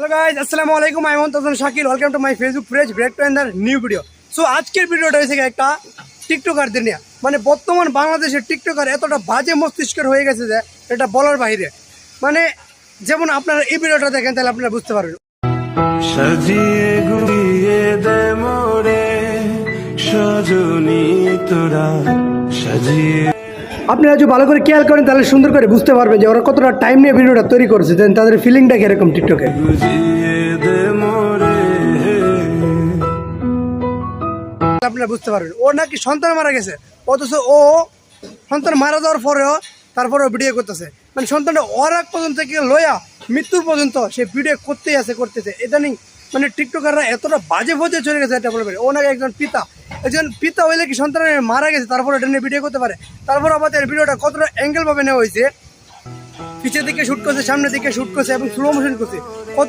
Hello guys, আসসালামু আলাইকুম। I am Shakil. Welcome to my Facebook page break to ender new video. So আজকের ভিডিওটা হয়েছে একটা টিকটকারদের নিয়ে। মানে বর্তমান বাংলাদেশের টিকটকার এতটা বাজে মস্তিষ্কের হয়ে গেছে যে এটা বলার বাইরে। মানে যেমন আপনারা এই ভিডিওটা দেখেন তাহলে আপনারা বুঝতে পারবেন। সাজিয়ে গুলিয়ে দে মোরে সজনী তোরা সাজিয়ে। আপনারা যদি ভালো করে খেয়াল করেন তাহলে সুন্দর করে বুঝতে পারবেন যে ওরা কতটা টাইম নিয়ে ভিডিওটা তৈরি করছে, দেন তাদের ফিলিংটা কিরকম টিকটকে। আপনারা বুঝতে পারবেন ও নাকি সন্তান মারা গেছে, অথচ ও সন্তান মারা যাওয়ার পরেও তারপরেও ভিডিও করতেছে। মানে সন্তানটা ওর এক পর্যন্ত থেকে লয়া মৃত্যুর পর্যন্ত সে ভিডিও করতেছে। ইদানিং মানে টিকটকাররা এতটা বাজে ভজে চলে গেছে, এটা বলবে ও নাকি একজন পিতা হইলে কি সন্তানের মারা গেছে তারপরে এটা নিয়ে ভিডিও করতে পারে। তারপর আমাদের ভিডিওটা কতটা অ্যাঙ্গেল ভাবে নেওয়া হয়েছে, পিছের দিকে শ্যুট করছে, সামনের দিকে শ্যুট করছে এবং স্লো মোশন করছে, কত